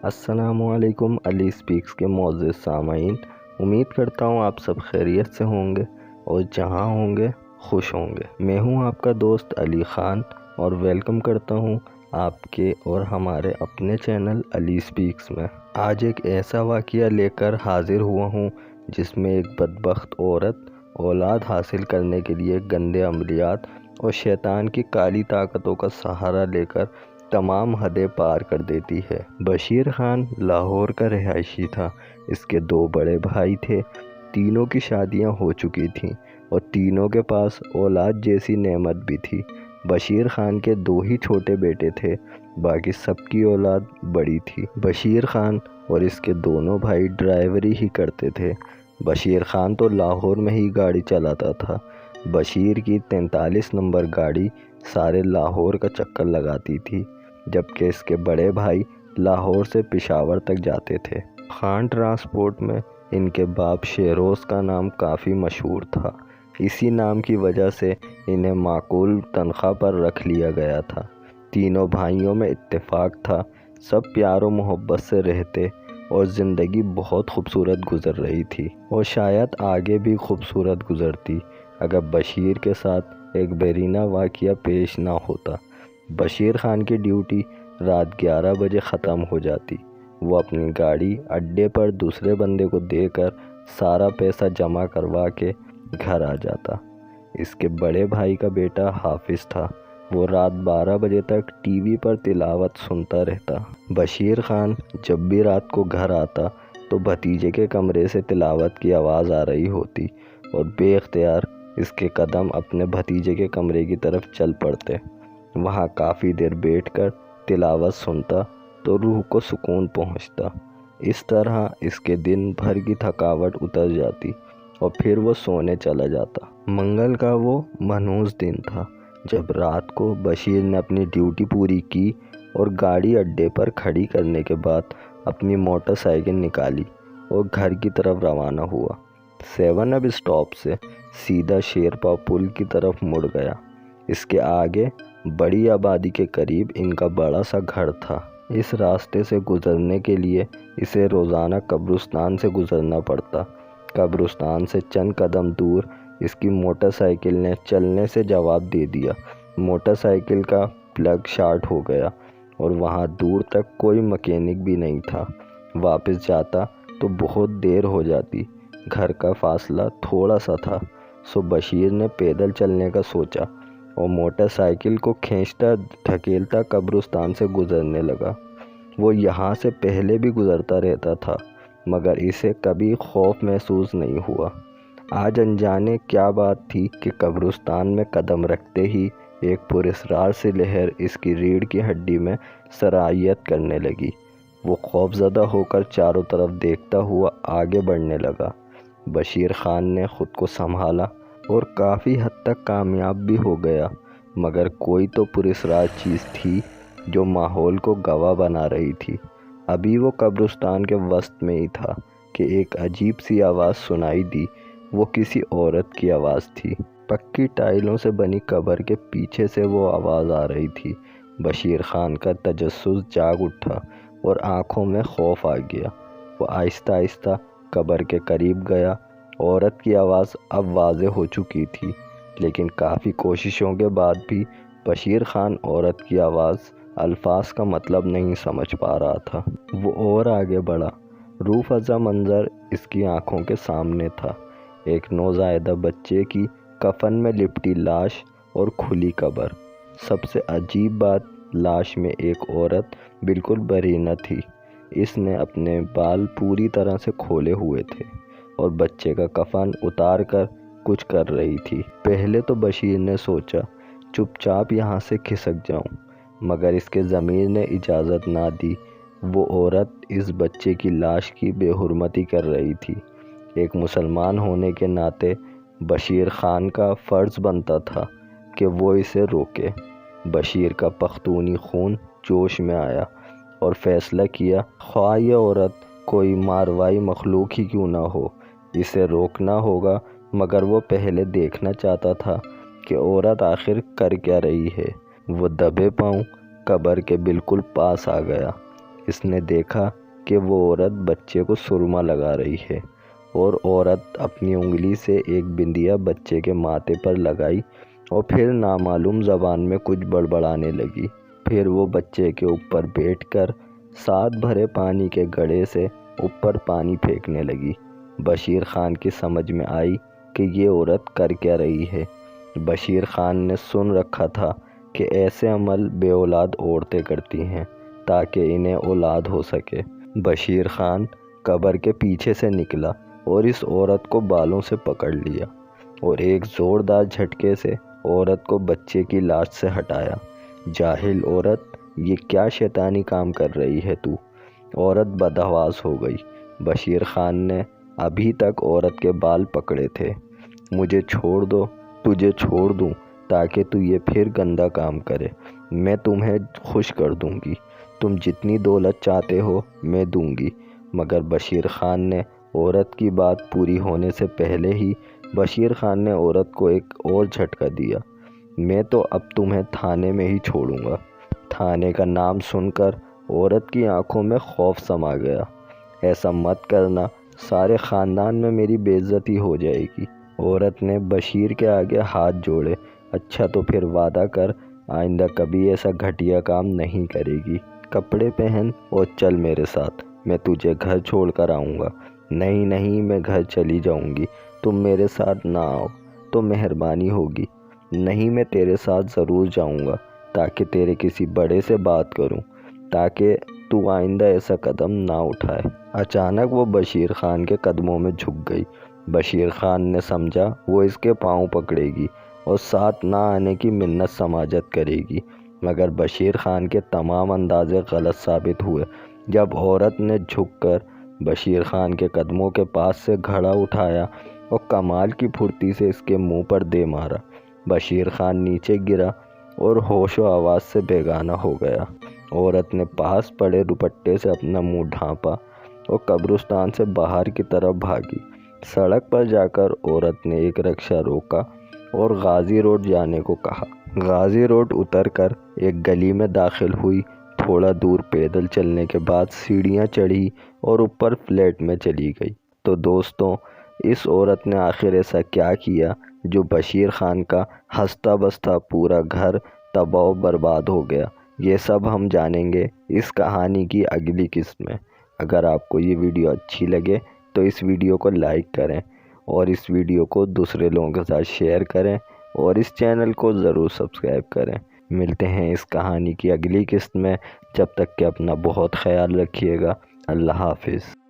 السلام علیکم علی اسپیکس کے معزز سامعین، امید کرتا ہوں آپ سب خیریت سے ہوں گے اور جہاں ہوں گے خوش ہوں گے۔ میں ہوں آپ کا دوست علی خان اور ویلکم کرتا ہوں آپ کے اور ہمارے اپنے چینل علی اسپیکس میں۔ آج ایک ایسا واقعہ لے کر حاضر ہوا ہوں جس میں ایک بدبخت عورت اولاد حاصل کرنے کے لیے گندے عملیات اور شیطان کی کالی طاقتوں کا سہارا لے کر تمام حدیں پار کر دیتی ہے۔ بشیر خان لاہور کا رہائشی تھا۔ اس کے 2 بڑے بھائی تھے، تینوں کی شادیاں ہو چکی تھیں اور تینوں کے پاس اولاد جیسی نعمت بھی تھی۔ بشیر خان کے 2 ہی چھوٹے بیٹے تھے، باقی سب کی اولاد بڑی تھی۔ بشیر خان اور اس کے دونوں بھائی ڈرائیوری ہی کرتے تھے۔ بشیر خان تو لاہور میں ہی گاڑی چلاتا تھا۔ بشیر کی 43 نمبر گاڑی سارے لاہور کا چکر لگاتی تھی، جبکہ اس کے بڑے بھائی لاہور سے پشاور تک جاتے تھے۔ خان ٹرانسپورٹ میں ان کے باپ شیروز کا نام کافی مشہور تھا۔ اسی نام کی وجہ سے انہیں معقول تنخواہ پر رکھ لیا گیا تھا۔ تینوں بھائیوں میں اتفاق تھا، سب پیار و محبت سے رہتے اور زندگی بہت خوبصورت گزر رہی تھی، اور شاید آگے بھی خوبصورت گزرتی اگر بشیر کے ساتھ ایک بیرینہ واقعہ پیش نہ ہوتا۔ بشیر خان کی ڈیوٹی رات 11 بجے ختم ہو جاتی۔ وہ اپنی گاڑی اڈے پر دوسرے بندے کو دے کر سارا پیسہ جمع کروا کے گھر آ جاتا۔ اس کے بڑے بھائی کا بیٹا حافظ تھا، وہ رات 12 بجے تک ٹی وی پر تلاوت سنتا رہتا۔ بشیر خان جب بھی رات کو گھر آتا تو بھتیجے کے کمرے سے تلاوت کی آواز آ رہی ہوتی اور بے اختیار اس کے قدم اپنے بھتیجے کے کمرے کی طرف چل پڑتے۔ وہاں کافی دیر بیٹھ کر تلاوت سنتا تو روح کو سکون پہنچتا۔ اس طرح اس کے دن بھر کی تھکاوٹ اتر جاتی اور پھر وہ سونے چلا جاتا۔ منگل کا وہ منحوس دن تھا جب رات کو بشیر نے اپنی ڈیوٹی پوری کی اور گاڑی اڈے پر کھڑی کرنے کے بعد اپنی موٹر سائیکل نکالی اور گھر کی طرف روانہ ہوا۔ 7 اب اسٹاپ سے سیدھا شیرپا پل کی طرف مڑ گیا۔ اس کے آگے بڑی آبادی کے قریب ان کا بڑا سا گھر تھا۔ اس راستے سے گزرنے کے لیے اسے روزانہ قبرستان سے گزرنا پڑتا۔ قبرستان سے چند قدم دور اس کی موٹر سائیکل نے چلنے سے جواب دے دیا۔ موٹر سائیکل کا پلگ شارٹ ہو گیا اور وہاں دور تک کوئی مکینک بھی نہیں تھا۔ واپس جاتا تو بہت دیر ہو جاتی۔ گھر کا فاصلہ تھوڑا سا تھا، سو بشیر نے پیدل چلنے کا سوچا اور موٹر سائیکل کو کھینچتا دھکیلتا قبرستان سے گزرنے لگا۔ وہ یہاں سے پہلے بھی گزرتا رہتا تھا مگر اسے کبھی خوف محسوس نہیں ہوا۔ آج انجانے کیا بات تھی کہ قبرستان میں قدم رکھتے ہی ایک پراسرار سی لہر اس کی ریڑھ کی ہڈی میں سرایت کرنے لگی۔ وہ خوف زدہ ہو کر چاروں طرف دیکھتا ہوا آگے بڑھنے لگا۔ بشیر خان نے خود کو سنبھالا اور کافی حد تک کامیاب بھی ہو گیا، مگر کوئی تو پراسرار چیز تھی جو ماحول کو گواہ بنا رہی تھی۔ ابھی وہ قبرستان کے وسط میں ہی تھا کہ ایک عجیب سی آواز سنائی دی۔ وہ کسی عورت کی آواز تھی۔ پکی ٹائلوں سے بنی قبر کے پیچھے سے وہ آواز آ رہی تھی۔ بشیر خان کا تجسس جاگ اٹھا اور آنکھوں میں خوف آ گیا۔ وہ آہستہ آہستہ قبر کے قریب گیا۔ عورت کی آواز اب واضح ہو چکی تھی، لیکن کافی کوششوں کے بعد بھی بشیر خان عورت کی آواز الفاظ کا مطلب نہیں سمجھ پا رہا تھا۔ وہ اور آگے بڑھا۔ روح فزا منظر اس کی آنکھوں کے سامنے تھا۔ ایک نوزائیدہ بچے کی کفن میں لپٹی لاش اور کھلی قبر۔ سب سے عجیب بات، لاش میں ایک عورت بالکل بیرینہ تھی۔ اس نے اپنے بال پوری طرح سے کھولے ہوئے تھے اور بچے کا کفن اتار کر کچھ کر رہی تھی۔ پہلے تو بشیر نے سوچا چپ چاپ یہاں سے کھسک جاؤں، مگر اس کے ضمیر نے اجازت نہ دی۔ وہ عورت اس بچے کی لاش کی بے حرمتی کر رہی تھی۔ ایک مسلمان ہونے کے ناطے بشیر خان کا فرض بنتا تھا کہ وہ اسے روکے۔ بشیر کا پختونی خون جوش میں آیا اور فیصلہ کیا، خواہ یہ عورت کوئی ماروائی مخلوق ہی کیوں نہ ہو، اسے روکنا ہوگا۔ مگر وہ پہلے دیکھنا چاہتا تھا کہ عورت آخر کر کیا رہی ہے۔ وہ دبے پاؤں قبر کے بالکل پاس آ گیا۔ اس نے دیکھا کہ وہ عورت بچے کو سرما لگا رہی ہے اور عورت اپنی انگلی سے ایک بندیا بچے کے ماتھے پر لگائی اور پھر نامعلوم زبان میں کچھ بڑبڑانے لگی۔ پھر وہ بچے کے اوپر بیٹھ کر ساتھ بھرے پانی کے گڑھے سے اوپر پانی پھینکنے لگی۔ بشیر خان کی سمجھ میں آئی کہ یہ عورت کر کیا رہی ہے۔ بشیر خان نے سن رکھا تھا کہ ایسے عمل بے اولاد عورتیں کرتی ہیں تاکہ انہیں اولاد ہو سکے۔ بشیر خان قبر کے پیچھے سے نکلا اور اس عورت کو بالوں سے پکڑ لیا اور ایک زوردار جھٹکے سے عورت کو بچے کی لاش سے ہٹایا۔ جاہل عورت، یہ کیا شیطانی کام کر رہی ہے تو؟ عورت بدحواس ہو گئی۔ بشیر خان نے ابھی تک عورت کے بال پکڑے تھے۔ مجھے چھوڑ دو، تجھے چھوڑ دوں تاکہ تو یہ پھر گندا کام کرے۔ میں تمہیں خوش کر دوں گی، تم جتنی دولت چاہتے ہو میں دوں گی۔ مگر بشیر خان نے عورت کی بات پوری ہونے سے پہلے ہی بشیر خان نے عورت کو ایک اور جھٹکا دیا۔ میں تو اب تمہیں تھانے میں ہی چھوڑوں گا۔ تھانے کا نام سن کر عورت کی آنکھوں میں خوف سما گیا۔ ایسا مت کرنا، سارے خاندان میں میری بے عزتی ہو جائے گی۔ عورت نے بشیر کے آگے ہاتھ جوڑے۔ اچھا تو پھر وعدہ کر آئندہ کبھی ایسا گھٹیا کام نہیں کرے گی۔ کپڑے پہن اور چل میرے ساتھ، میں تجھے گھر چھوڑ کر آؤں گا۔ نہیں نہیں، میں گھر چلی جاؤں گی، تم میرے ساتھ نہ آؤ تو مہربانی ہوگی۔ نہیں، میں تیرے ساتھ ضرور جاؤں گا تاکہ تیرے کسی بڑے سے بات کروں تاکہ تو آئندہ ایسا قدم نہ اٹھائے۔ اچانک وہ بشیر خان کے قدموں میں جھک گئی۔ بشیر خان نے سمجھا وہ اس کے پاؤں پکڑے گی اور ساتھ نہ آنے کی منت سماجت کرے گی، مگر بشیر خان کے تمام اندازے غلط ثابت ہوئے۔ جب عورت نے جھک کر بشیر خان کے قدموں کے پاس سے گھڑا اٹھایا اور کمال کی پھرتی سے اس کے منہ پر دے مارا، بشیر خان نیچے گرا اور ہوش و آواز سے بیگانہ ہو گیا۔ عورت نے پاس پڑے دوپٹے سے اپنا منہ ڈھانپا اور قبرستان سے باہر کی طرف بھاگی۔ سڑک پر جا کر عورت نے ایک رکشہ روکا اور غازی روڈ جانے کو کہا۔ غازی روڈ اتر کر ایک گلی میں داخل ہوئی۔ تھوڑا دور پیدل چلنے کے بعد سیڑھیاں چڑھی اور اوپر فلیٹ میں چلی گئی۔ تو دوستوں، اس عورت نے آخر ایسا کیا کیا جو بشیر خان کا ہنستا بستا پورا گھر تباہ و برباد ہو گیا؟ یہ سب ہم جانیں گے اس کہانی کی اگلی قسط میں۔ اگر آپ کو یہ ویڈیو اچھی لگے تو اس ویڈیو کو لائک کریں اور اس ویڈیو کو دوسرے لوگوں کے ساتھ شیئر کریں اور اس چینل کو ضرور سبسکرائب کریں۔ ملتے ہیں اس کہانی کی اگلی قسط میں، جب تک کہ اپنا بہت خیال رکھیے گا۔ اللہ حافظ۔